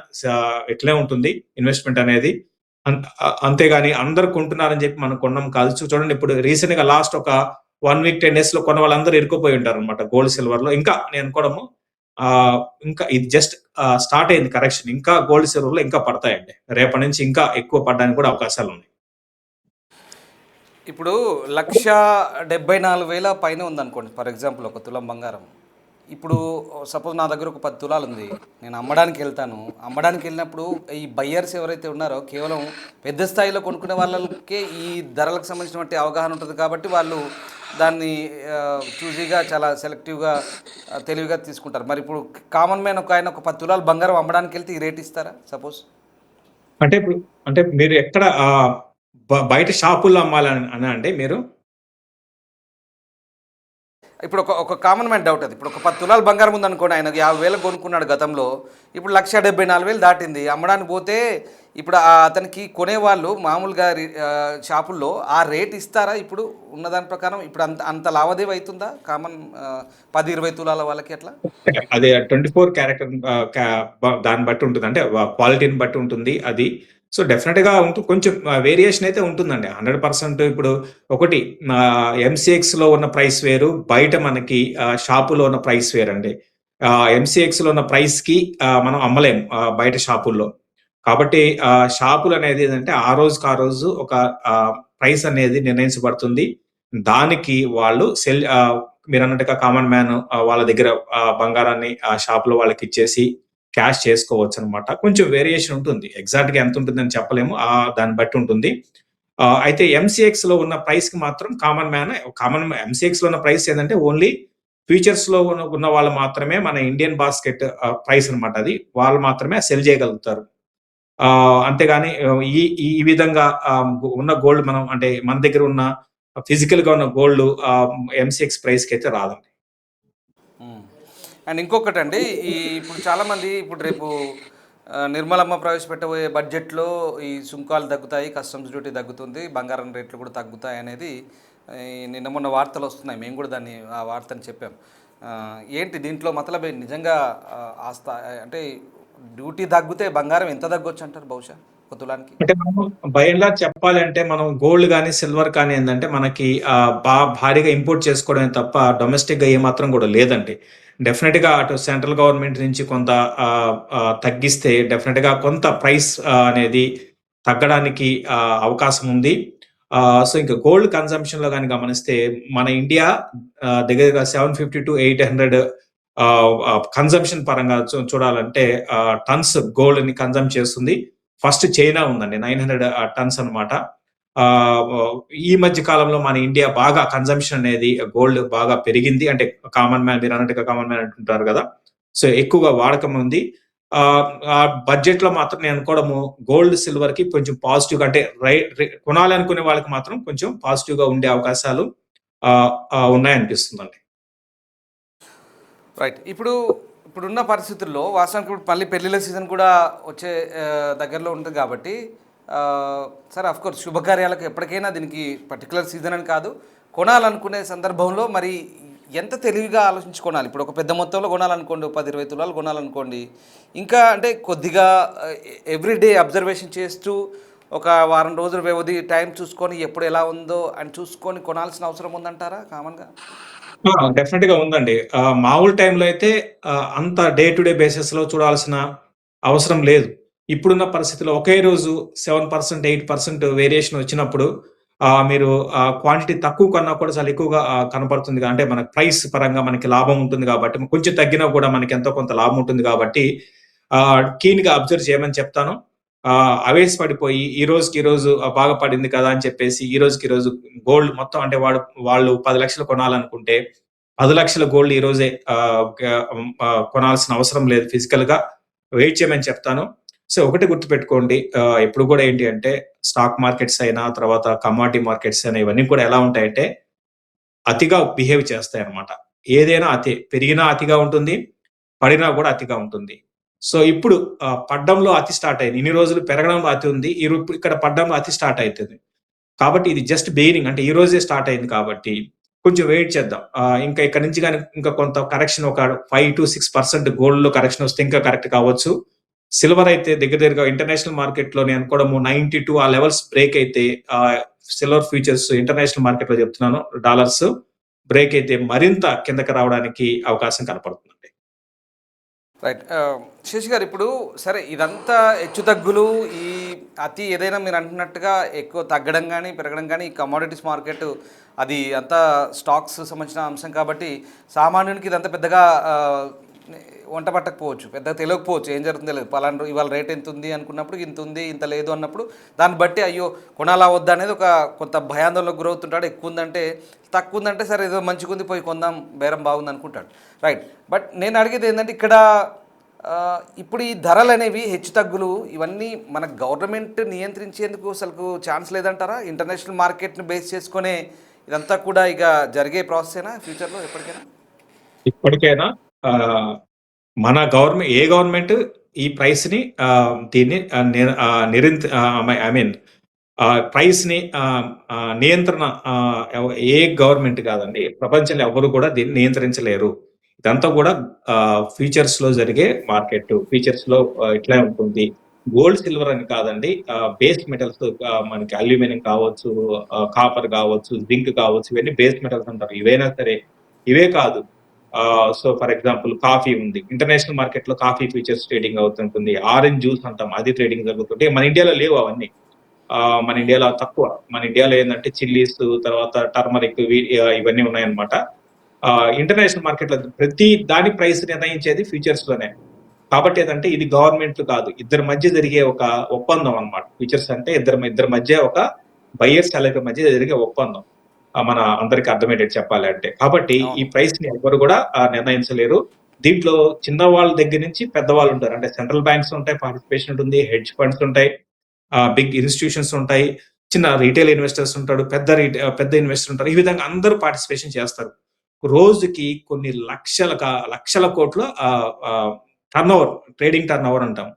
ఇట్లే ఉంటుంది ఇన్వెస్ట్‌మెంట్ అనేది. అంతేగాని అందరూ కొంటున్నారని చెప్పి మనం కొనడం కాదు. చూడండి, ఇప్పుడు రీసెంట్‌గా లాస్ట్ ఒక 1 వీక్, 10 డేస్‌లో కొన్న వాళ్ళందరూ ఇరుక్కుపోయి ఉంటారన్నమాట గోల్డ్, సిల్వర్‌లో. ఇంకా నేను అనుకోవడము ఇంకా ఇది జస్ట్ స్టార్ట్ అయింది కరెక్షన్. ఇంకా గోల్డ్, సిల్వర్‌లో ఇంకా పడతాయండి. రేపటి నుంచి ఇంకా ఎక్కువ పడడానికి కూడా అవకాశాలున్నాయి. ఇప్పుడు 1,74,000 పైన ఉందనుకోండి, ఫర్ ఎగ్జాంపుల్ ఒక తులం బంగారం. ఇప్పుడు సపోజ్ నా దగ్గర ఒక 10 తులాలు ఉంది, నేను అమ్మడానికి వెళ్తాను. అమ్మడానికి వెళ్ళినప్పుడు ఈ బయ్యర్స్ ఎవరైతే ఉన్నారో కేవలం పెద్ద స్థాయిలో కొనుక్కునే వాళ్ళకే ఈ ధరలకు సంబంధించినటువంటి అవగాహన ఉంటుంది కాబట్టి వాళ్ళు దాన్ని చూజీగా చాలా సెలెక్టివ్గా తెలివిగా తీసుకుంటారు. మరి ఇప్పుడు కామన్ మ్యాన్ ఒక ఆయన ఒక 10 తులాలు బంగారం అమ్మడానికి వెళ్తే ఈ రేట్ ఇస్తారా సపోజ్? అంటే ఇప్పుడు అంటే మీరు ఎక్కడ బయట షాపుల్లో అమ్మాలని అనా అండి మీరు? ఇప్పుడు ఒక ఒక కామన్ మ్యాన్ డౌట్ అది. ఇప్పుడు ఒక 10 తులాలు బంగారం ఉందనుకోండి, ఆయన 50,000 కొనుక్కున్నాడు గతంలో. ఇప్పుడు 1,74,000 దాటింది. అమ్మడానికి పోతే ఇప్పుడు అతనికి కొనేవాళ్ళు మామూలుగా షాపుల్లో ఆ రేట్ ఇస్తారా ఇప్పుడు ఉన్నదాని ప్రకారం? ఇప్పుడు అంత అంత లావాదేవీ అవుతుందా కామన్ 10, 20 తులాల వాళ్ళకి అట్లా? అదే 24 క్యారెక్టర్ దాన్ని బట్టి ఉంటుంది. అంటే క్వాలిటీని బట్టి ఉంటుంది అది. సో, డెఫినిట్‌గా కొంచెం వేరియేషన్ అయితే ఉంటుందండి. 100% ఇప్పుడు ఒకటి ఎంసీఎక్స్‌లో ఉన్న ప్రైస్ వేరు. బయట మనకి షాపులో ఉన్న ప్రైస్ వేరండి. ఎంసీఎక్స్‌లో ఉన్న ప్రైస్‌కి మనం అమ్మలేము బయట షాపుల్లో. కాబట్టి షాపులనేది ఏదంటే ఆ రోజుకి ఆ రోజు ఒక ప్రైస్ అనేది నిర్ణయించబడుతుంది. దానికి వాళ్ళు మీరన్నట్టుగా కామన్ మ్యాన్ వాళ్ళ దగ్గర బంగారాన్ని ఆ షాప్‌లో వాళ్ళకిచ్చేసి క్యాష్ చేసుకోవచ్చనమాట. కొంచెం వేరియేషన్ ఉంటుంది. ఎగ్జాక్ట్‌గా ఎంతుంటుందని చెప్పలేము. దాన్ని బట్టి ఉంటుంది. అయితే ఎంసీఎక్స్‌లో ఉన్న ప్రైస్‌కి మాత్రం ఎంసీఎక్స్‌లో ఉన్న ప్రైస్ ఏందంటే ఓన్లీ ఫ్యూచర్స్‌లో ఉన్న వాళ్ళు మాత్రమే మన ఇండియన్ బాస్కెట్ ప్రైస్ అనమాట అది. వాళ్ళు మాత్రమే సెల్ చేయగలుగుతారు. అంతేగాని ఈ ఈ ఈ విధంగా ఉన్న గోల్డ్ మనం అంటే మన దగ్గర ఉన్న ఫిజికల్‌గా ఉన్న గోల్డ్ ఎంసీఎక్స్ ప్రైస్‌కైతే రాదండి. హ్మ్. అండ్ ఇంకొకటండి, ఇప్పుడు చాలామంది ఇప్పుడు రేపు నిర్మలమ్మ ప్రవేశపెట్టబోయే బడ్జెట్‌లో ఈ సుంకాలు తగ్గుతాయి, కస్టమ్స్ డ్యూటీ తగ్గుతుంది, బంగారం రేట్లు కూడా తగ్గుతాయి అనేది నిన్న మొన్న వార్తలు వస్తున్నాయి. మేము కూడా ఆ వార్తని చెప్పాం. ఏంటి దీంట్లో మతలబ్ ఏంటి? నిజంగా అంటే డ్యూటీ తగ్గితే బంగారం ఎంత తగ్గొచ్చు అంటారు బహుశా ఒక తులానికి? అంటే మనం బై అండ్ లార్జ్ చెప్పాలంటే మనం గోల్డ్ గాని, సిల్వర్ కానీ ఏందంటే మనకి భారీగా ఇంపోర్ట్ చేసుకోవడమే తప్ప డొమెస్టిక్‌గా ఏమాత్రం కూడా లేదండి. డెఫినిట్‌గా అటు సెంట్రల్ గవర్నమెంట్ నుంచి కొంత తగ్గిస్తే డెఫినిట్‌గా కొంత ప్రైస్ అనేది తగ్గడానికి అవకాశం ఉంది. సో, ఇంక గోల్డ్ కన్జంప్షన్‌లో గాని గమనిస్తే మన ఇండియా దగ్గరగా 750-800 కన్జంప్షన్ పరంగా చూడాలంటే టన్స్ గోల్డ్‌ని కన్జంప్ట్ చేస్తుంది. ఫస్ట్ చైనా ఉందండి. 900 టన్స్ అనమాట. ఈ మధ్య కాలంలో మన ఇండియా బాగా కన్జంప్షన్ అనేది గోల్డ్ బాగా పెరిగింది. అంటే కామన్ మ్యాన్ మీరన్నట్టుగా కామన్ మ్యాన్ అంటుంటారు గదా! సో, ఎక్కువగా వాడకం ఉంది. బడ్జెట్‌లో మాత్రం నేను అనుకోవడము గోల్డ్, సిల్వర్‌కి కొంచెం పాజిటివ్‌గా అంటే రై రి కొనాలి అనుకునే వాళ్ళకి మాత్రం కొంచెం పాజిటివ్‌గా ఉండే అవకాశాలు ఉన్నాయనిపిస్తుందండి. రైట్. ఇప్పుడున్న పరిస్థితుల్లో వాస్తవానికి ఇప్పుడు మళ్ళీ పెళ్ళిళ్ళ సీజన్ కూడా వచ్చే దగ్గరలో ఉంటుంది కాబట్టి సరే అఫ్కోర్స్ శుభకార్యాలకు ఎప్పటికైనా దీనికి పర్టికులర్ సీజన్ అని కాదు, కొనాలనుకునే సందర్భంలో మరి ఎంత తెలివిగా ఆలోచించి కొనాలి? ఇప్పుడు ఒక పెద్ద మొత్తంలో కొనాలనుకోండి, 10, 20 తులాలు కొనాలనుకోండి, ఇంకా అంటే కొద్దిగా ఎవ్రీడే అబ్జర్వేషన్ చేస్తూ ఒక వారం రోజుల వ్యవధి టైం చూసుకొని ఎప్పుడు ఎలా ఉందో అని చూసుకొని కొనాల్సిన అవసరం ఉందంటారా కామన్‌గా? డెఫినిట్‌గా ఉందండి. మామూలు టైంలో అయితే అంత డే టు డే బేసిస్‌లో చూడాల్సిన అవసరం లేదు. ఇప్పుడున్న పరిస్థితిలో ఒకే రోజు 7%, 8% వేరియేషన్ వచ్చినప్పుడు మీరు క్వాంటిటీ తక్కువ కొన్నా కూడా చాలా ఎక్కువగా కనపడుతుంది. అంటే మన ప్రైస్ పరంగా మనకి లాభం ఉంటుంది కాబట్టి, కొంచెం తగ్గినా కూడా మనకి ఎంతో కొంత లాభం ఉంటుంది కాబట్టి కీన్‌గా అబ్జర్వ్ చేయమని చెప్తాను. ఆవేశపడిపోయి ఈ రోజుకి ఈ రోజు బాగా పడింది కదా అని చెప్పేసి ఈ రోజుకి ఈ రోజు గోల్డ్ మొత్తం అంటే వాళ్ళు 10,00,000 కొనాలనుకుంటే 10,00,000 గోల్డ్ ఈ రోజే కొనాల్సిన అవసరం లేదు. ఫిజికల్‌గా వెయిట్ చేయమని చెప్తాను. సో, ఒకటి గుర్తుపెట్టుకోండి. ఎప్పుడు కూడా ఏంటి అంటే స్టాక్ మార్కెట్స్ అయినా, తర్వాత కమోడిటీ మార్కెట్స్ అయినా ఇవన్నీ కూడా ఎలా ఉంటాయంటే అతిగా బిహేవ్ చేస్తాయన్నమాట. ఏదైనా అతే. పెరిగినా అతిగా ఉంటుంది. పడినా కూడా అతిగా ఉంటుంది. సో, ఇప్పుడు పడ్డంలో అతి స్టార్ట్ అయింది. ఇన్ని రోజులు పెరగడంలో అతి ఉంది. ఇప్పుడు ఇక్కడ పడ్డంలో అతి స్టార్ట్ అయితది. కాబట్టి ఇది జస్ట్ బిగినింగ్, అంటే ఈ రోజే స్టార్ట్ అయింది కాబట్టి కొంచెం వెయిట్ చేద్దాం. ఇంకా ఇక్కడి నుంచి గాని ఇంకా కొంత కరెక్షన్ ఒక 5-6% గోల్డ్‌లో కరెక్షన్ వస్తే ఇంకా కరెక్ట్ కావచ్చు. సిల్వర్ అయితే దగ్గర దగ్గరగా ఇంటర్నేషనల్ మార్కెట్‌లో నేను అనుకోవడము 92 ఆ లెవెల్స్ బ్రేక్ అయితే సిల్వర్ ఫ్యూచర్స్ ఇంటర్నేషనల్ మార్కెట్‌లో చెప్తున్నాను, డాలర్స్ బ్రేక్ అయితే మరింత కిందకి రావడానికి అవకాశం కనపడుతుందండి. రైట్. శశి గారు, ఇప్పుడు సరే ఇదంతా హెచ్చుతగ్గులు, ఈ అతి ఏదైనా మీరు అంటున్నట్టుగా ఎక్కువ తగ్గడం కానీ పెరగడం కానీ ఈ కమోడిటీస్ మార్కెట్ అది అంతా స్టాక్స్ సంబంధించిన అంశం కాబట్టి సామాన్యునికి ఇదంతా పెద్దగా వంట పట్టకపోవచ్చు, పెద్దగా తెలియకపోవచ్చు ఏం జరుగుతుందో తెలియదు. పలానా ఇవాళ రేట్ ఎంత ఉంది అనుకున్నప్పుడు ఇంత ఉంది ఇంత లేదు అన్నప్పుడు దాన్ని బట్టి అయ్యో కొనాలా వద్దా అనేది ఒక కొంత భయాందోళనకు గురవుతుంటాడు. ఎక్కువ ఉందంటే తక్కువ ఉందంటే సరే ఏదో మంచిగా ఉంది పోయి కొందాం బేరం బాగుంది అనుకుంటాడు. రైట్. బట్ నేను అడిగేది ఏంటంటే ఇక్కడ ఇప్పుడు ఈ ధరలు అనేవి హెచ్చుతగ్గులు ఇవన్నీ మన గవర్నమెంట్ నియంత్రించేందుకు అసలు ఛాన్స్ లేదంటారా? ఇంటర్నేషనల్ మార్కెట్ని బేస్ చేసుకునే ఇదంతా కూడా ఇక జరిగే ప్రాసెసేనా ఫ్యూచర్లో ఎప్పటికైనా? ఇప్పటికైనా ఆహ్, మన ఏ గవర్నమెంట్ ఈ ప్రైస్‌ని దీన్ని ఐ మీన్ ప్రైస్‌ని నియంత్రణ ఏ గవర్నమెంట్ కాదండి. ప్రపంచంలో ఎవ్వరు కూడా దీన్ని నియంత్రించలేరు. ఇదంతా కూడా ఫ్యూచర్స్‌లో జరిగే మార్కెట్. ఫ్యూచర్స్‌లో ఇట్లే ఉంటుంది. గోల్డ్, సిల్వర్ అని కాదండి. బేస్ మెటల్స్, మనకి అల్యూమినియం కావచ్చు, కాపర్ కావచ్చు, జింక్ కావచ్చు, ఇవన్నీ బేస్ మెటల్స్ అంటారు. ఇవైనా సరే ఇవే కాదు. సో, ఫర్ ఎగ్జాంపుల్ కాఫీ ఉంది. ఇంటర్నేషనల్ మార్కెట్‌లో కాఫీ ఫ్యూచర్స్ ట్రేడింగ్ అవుతుంటుంది. ఆరెంజ్ జ్యూస్ అంటాం, అది ట్రేడింగ్ జరుగుతుంటే మన ఇండియాలో లేవు అవన్నీ. మన ఇండియాలో తక్కువ. మన ఇండియాలో ఏందంటే చిల్లీస్, తర్వాత టర్మరిక్ ఇవన్నీ ఉన్నాయన్నమాట. ఇంటర్నేషనల్ మార్కెట్‌లో ప్రతి దాని ప్రైస్ నిర్ణయించేది ఫ్యూచర్స్ లోనే. కాబట్టి ఏదంటే ఇది గవర్నమెంట్ కాదు. ఇద్దరి మధ్య జరిగే ఒక ఒప్పందం అన్నమాట. ఫ్యూచర్స్ అంటే ఇద్దరి మధ్య ఒక బయర్ సెల్లర్ మధ్య జరిగే ఒప్పందం. మన అందరికి అర్థమయ్యేటట్టు చెప్పాలి అంటే. కాబట్టి ఈ అవును. ప్రైస్‌ని ఎవ్వరు కూడా నిర్ణయించలేరు. దీంట్లో చిన్న వాళ్ళ దగ్గర నుంచి పెద్దవాళ్ళు ఉంటారు. అంటే సెంట్రల్ బ్యాంక్స్ ఉంటాయి, పార్టిసిపేషన్ ఉంటుంది, హెడ్జ్ ఫండ్స్ ఉంటాయి, బిగ్ ఇన్‌స్టిట్యూషన్స్ ఉంటాయి, చిన్న రీటైల్ ఇన్వెస్టర్స్ ఉంటాడు, పెద్ద ఇన్వెస్టర్ ఉంటారు. ఈ విధంగా అందరూ పార్టిసిపేషన్ చేస్తారు. రోజుకి కొన్ని లక్షల కోట్ల టర్నోవర్, ట్రేడింగ్ టర్నోవర్ అంటాం.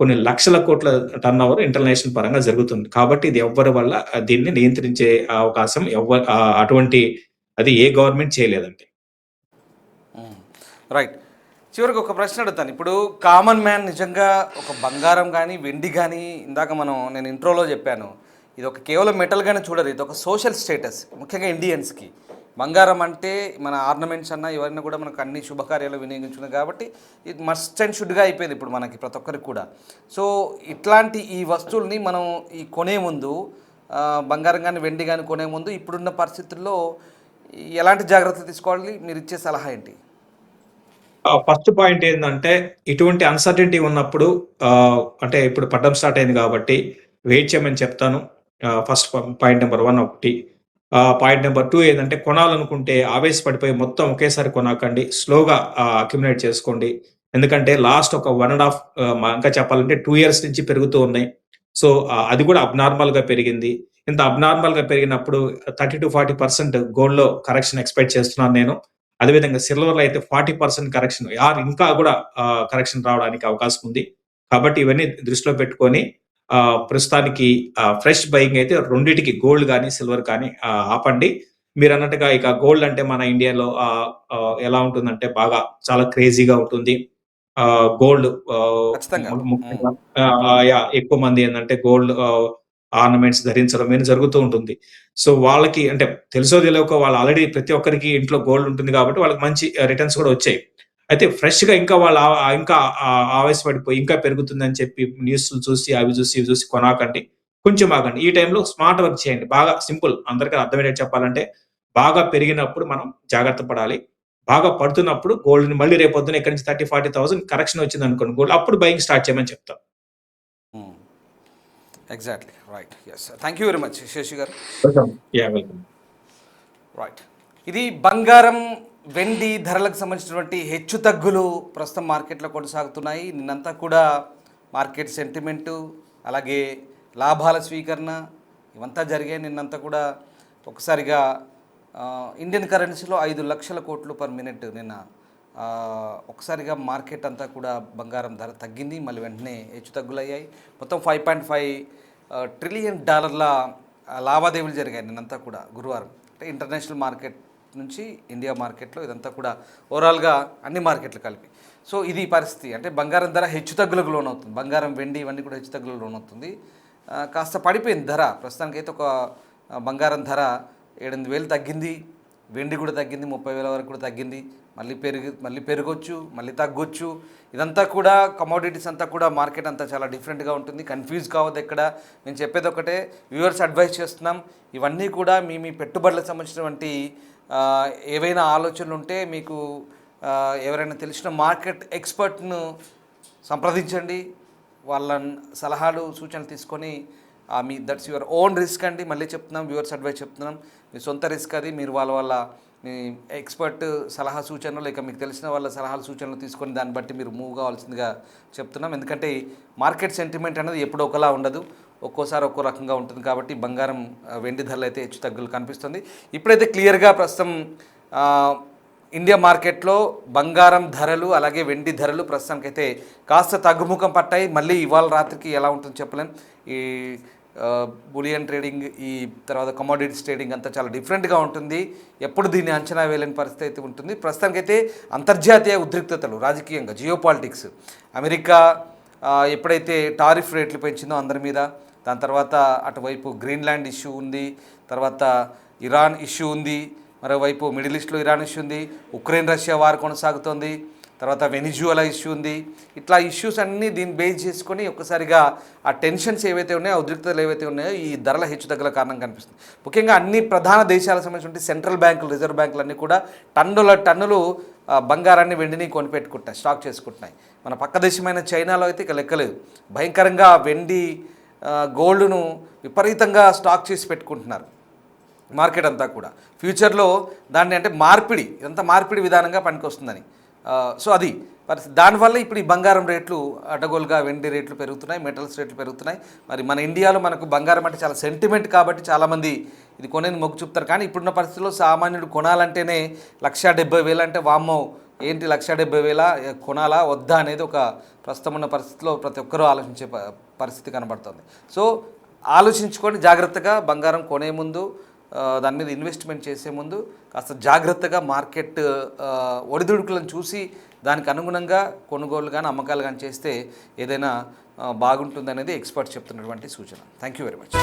కొన్ని లక్షల కోట్ల టర్నోవర్ ఇంటర్నేషనల్ పరంగా జరుగుతుంది. కాబట్టి ఇది ఎవ్వరి వల్ల దీన్ని నియంత్రించే అవకాశం అటువంటి అది ఏ గవర్నమెంట్ చేయలేదండి. రైట్. చివరికి ఒక ప్రశ్న అడుగుతాను. ఇప్పుడు కామన్ మ్యాన్ నిజంగా ఒక బంగారం కానీ వెండి కానీ ఇందాక నేను ఇంట్రోలో చెప్పాను, ఇది ఒక కేవలం మెటల్గానే చూడరు, ఇది ఒక సోషల్ స్టేటస్. ముఖ్యంగా ఇండియన్స్కి బంగారం అంటే మన ఆర్నమెంట్స్ అన్న ఇవన్నీ కూడా మనకు అన్ని శుభకార్యాలు వినియోగించుకున్నాయి కాబట్టి ఇది మస్ట్ అండ్ షుడ్గా అయిపోయింది ఇప్పుడు మనకి ప్రతి ఒక్కరికి కూడా. సో ఇట్లాంటి ఈ వస్తువుల్ని మనం ఈ కొనే ముందు బంగారం కానీ వెండి కానీ కొనే ముందు ఇప్పుడున్న పరిస్థితుల్లో ఎలాంటి జాగ్రత్తలు తీసుకోవాలి? మీరు ఇచ్చే సలహా ఏంటి? ఫస్ట్ పాయింట్ ఏందంటే, ఇటువంటి అన్‌సర్టెనిటీ ఉన్నప్పుడు అంటే ఇప్పుడు పడ్డం స్టార్ట్ అయింది కాబట్టి వెయిట్ చేయమని చెప్తాను. ఫస్ట్ పాయింట్ నంబర్ 1 ఒకటి. పాయింట్ నంబర్ 2 ఏందంటే, కొనాలనుకుంటే ఆవేశపడిపోయి మొత్తం ఒకేసారి కొనకండి. స్లోగా అక్యుములేట్ చేసుకోండి. ఎందుకంటే లాస్ట్ ఒక 1 ½ ఇంకా చెప్పాలంటే 2 ఇయర్స్ నుంచి పెరుగుతూ ఉన్నాయి. సో, అది కూడా అబ్‌నార్మల్‌గా పెరిగింది. ఇంత అబ్‌నార్మల్‌గా పెరిగినప్పుడు 30-40% గోల్డ్‌లో కరెక్షన్ ఎక్స్‌పెక్ట్ చేస్తున్నాను నేను. అదేవిధంగా సిల్వర్‌లో అయితే 40% కరెక్షన్, ఇంకా కూడా కరెక్షన్ రావడానికి అవకాశం ఉంది. కాబట్టి ఇవన్నీ దృష్టిలో పెట్టుకొని ప్రస్తుతానికి ఫ్రెష్ బయింగ్ అయితే రెండిటికి, గోల్డ్ గాని, సిల్వర్ కానీ ఆపండి. మీరన్నట్టుగా ఇక గోల్డ్ అంటే మన ఇండియాలో ఎలా ఉంటుందంటే బాగా చాలా క్రేజీగా ఉంటుంది. గోల్డ్ ఖచ్చితంగా. ముఖ్యంగా ఎక్కువ మంది ఏందంటే గోల్డ్ ఆర్నమెంట్స్ ధరించడం అనేది జరుగుతూ ఉంటుంది. సో, వాళ్ళకి అంటే తెలుసో తెలవకో వాళ్ళు ఆల్రెడీ ప్రతి ఒక్కరికి ఇంట్లో గోల్డ్ ఉంటుంది కాబట్టి వాళ్ళకి మంచి రిటర్న్స్ కూడా వచ్చాయి. అయితే ఫ్రెష్‌గా ఇంకా వాళ్ళు ఇంకా ఆవేశపడిపోయి ఇంకా పెరుగుతుందని చెప్పి న్యూస్‌లు చూసి, అవి చూసి, ఇవి చూసి కొనకండి. కొంచెం ఆగండి. ఈ టైంలో స్మార్ట్ వర్క్ చేయండి. బాగా సింపుల్, అందరికి అర్థమయ్యేటట్టు చెప్పాలంటే బాగా పెరిగినప్పుడు మనం జాగ్రత్త పడాలి. బాగా పడుతున్నప్పుడు గోల్డ్‌ని మళ్ళీ రేపొద్దున ఇక్కడి నుంచి 30,000-40,000 కరెక్షన్ వచ్చిందనుకోండి గోల్డ్, అప్పుడు బయింగ్ స్టార్ట్ చేయమని చెప్తా. Exactly. Right. Yes. Thank you very much Shashi గారు. వెల్కమ్. వెల్కమ్. రైట్. ఇది బంగారం వెండి ధరలకు సంబంధించినటువంటి హెచ్చు తగ్గులు ప్రస్తుతం మార్కెట్లో కొనసాగుతున్నాయి. నిన్నంతా కూడా మార్కెట్ సెంటిమెంటు, అలాగే లాభాల స్వీకరణ ఇవంతా జరిగాయి. నిన్నంతా కూడా ఒకసారిగా ఇండియన్ కరెన్సీలో 5 లక్షల కోట్లు పర్ మినిట్ నిన్న ఒకసారిగా మార్కెట్ అంతా కూడా బంగారం ధర తగ్గింది, మళ్ళీ వెంటనే హెచ్చు తగ్గులయ్యాయి. మొత్తం $5.5 ట్రిలియన్ లావాదేవీలు జరిగాయి నిన్నంతా కూడా గురువారం. అంటే ఇంటర్నేషనల్ మార్కెట్ నుంచి ఇండియా మార్కెట్లో ఇదంతా కూడా ఓవరాల్గా అన్ని మార్కెట్లు కలిపి. సో ఇది పరిస్థితి. అంటే బంగారం ధర హెచ్చు తగ్గులకు లోనవుతుంది. బంగారం, వెండి ఇవన్నీ కూడా హెచ్చు తగ్గులకు లోనవుతుంది. కాస్త పడిపోయింది ధర. ప్రస్తుతానికైతే ఒక బంగారం ధర 8,000 తగ్గింది, వెండి కూడా తగ్గింది, 30,000 వరకు కూడా తగ్గింది. మళ్ళీ పెరగొచ్చు, మళ్ళీ తగ్గొచ్చు. ఇదంతా కూడా కమోడిటీస్ అంతా కూడా మార్కెట్ అంతా చాలా డిఫరెంట్గా ఉంటుంది. కన్ఫ్యూజ్ కావద్దు ఎక్కడ. నేను చెప్పేది ఒకటే, వ్యూవర్స్ అడ్వైస్ చేస్తున్నాం. ఇవన్నీ కూడా మీ పెట్టుబడులకు సంబంధించినటువంటి ఏవైనా ఆలోచనలు ఉంటే మీకు ఎవరైనా తెలిసిన మార్కెట్ ఎక్స్పర్ట్ను సంప్రదించండి. వాళ్ళ సలహాలు సూచనలు తీసుకొని దట్స్ యువర్ ఓన్ రిస్క్ అండి. మళ్ళీ చెప్తున్నాం, వ్యూవర్స్ అడ్వైస్ చెప్తున్నాం, మీ సొంత రిస్క్ అది. మీరు వాళ్ళ మీ ఎక్స్పర్ట్ సలహా సూచనలు లేక మీకు తెలిసిన వాళ్ళ సలహాలు సూచనలు తీసుకొని దాన్ని బట్టి మీరు మూవ్ కావాల్సిందిగా చెప్తున్నాం. ఎందుకంటే మార్కెట్ సెంటిమెంట్ అనేది ఎప్పుడో ఒకలా ఉండదు, ఒక్కోసారి ఒక్కో రకంగా ఉంటుంది. కాబట్టి బంగారం, వెండి ధరలు అయితే హెచ్చు తగ్గులు కనిపిస్తుంది. ఇప్పుడైతే క్లియర్గా ప్రస్తుతం ఇండియా మార్కెట్లో బంగారం ధరలు అలాగే వెండి ధరలు ప్రస్తుతానికైతే కాస్త తగ్గుముఖం పట్టాయి. మళ్ళీ ఇవాళ రాత్రికి ఎలా ఉంటుందో చెప్పలేం. ఈ బులియన్ ట్రేడింగ్, ఈ తర్వాత కమోడిటీస్ ట్రేడింగ్ అంతా చాలా డిఫరెంట్గా ఉంటుంది. ఎప్పుడు దీన్ని అంచనా వేయలేని పరిస్థితి అయితే ఉంటుంది. ప్రస్తుతానికైతే అంతర్జాతీయ ఉద్రిక్తతలు, రాజకీయంగా జియోపాలిటిక్స్, అమెరికా ఎప్పుడైతే టారిఫ్ రేట్లు పెంచిందో అందరి మీద, దాని తర్వాత అటువైపు గ్రీన్లాండ్ ఇష్యూ ఉంది, తర్వాత ఇరాన్ ఇష్యూ ఉంది, మరోవైపు మిడిల్ ఈస్ట్లో ఇరాన్ ఇష్యూ ఉంది, ఉక్రెయిన్ రష్యా వార్ కొనసాగుతోంది, తర్వాత వెనిజువలా ఇష్యూ ఉంది. ఇట్లా ఇష్యూస్ అన్నీ దీన్ని బేస్ చేసుకొని ఒక్కసారిగా ఆ టెన్షన్స్ ఏవైతే ఉన్నాయో, ఆ ఉద్రిక్తతలు ఏవైతే ఉన్నాయో ఈ ధరల హెచ్చు తగ్గుల కారణం కనిపిస్తుంది. ముఖ్యంగా అన్ని ప్రధాన దేశాలకు సంబంధించిన సెంట్రల్ బ్యాంకులు, రిజర్వ్ బ్యాంకులు అన్నీ కూడా టన్నులు బంగారాన్ని, వెండిని కొనిపెట్టుకుంటున్నాయి, స్టాక్ చేసుకుంటున్నాయి. మన పక్క దేశమైన చైనాలో అయితే ఇక లెక్కలేదు. భయంకరంగా వెండి, గోల్డ్ను విపరీతంగా స్టాక్ చేసి పెట్టుకుంటున్నారు మార్కెట్ అంతా కూడా. ఫ్యూచర్లో దాన్ని అంటే ఇదంతా మార్పిడి విధానంగా పనికొస్తుందని. సో అది పరిస్థితి. దానివల్ల ఇప్పుడు ఈ బంగారం రేట్లు అడ్డగోలుగా, వెండి రేట్లు పెరుగుతున్నాయి, మెటల్స్ రేట్లు పెరుగుతున్నాయి. మరి మన ఇండియాలో మనకు బంగారం అంటే చాలా సెంటిమెంట్ కాబట్టి చాలామంది ఇది కొనేది మొగ్గు చూపుతారు. కానీ ఇప్పుడున్న పరిస్థితుల్లో సామాన్యుడు కొనాలంటేనే 1,70,000 అంటే వామ్మో ఏంటి 1,70,000 కొనాలా వద్దా అనేది ఒక ప్రస్తుతం ఉన్న పరిస్థితిలో ప్రతి ఒక్కరూ ఆలోచించే పరిస్థితి కనబడుతుంది. సో ఆలోచించుకొని జాగ్రత్తగా బంగారం కొనే ముందు, దాని మీద ఇన్వెస్ట్మెంట్ చేసే ముందు కాస్త జాగ్రత్తగా మార్కెట్ ఒడిదుడుకులను చూసి దానికి అనుగుణంగా కొనుగోలు కానీ అమ్మకాలు కానీ చేస్తే ఏదైనా బాగుంటుందనేది ఎక్స్పర్ట్స్ చెప్తున్నటువంటి సూచన. Thank you very much.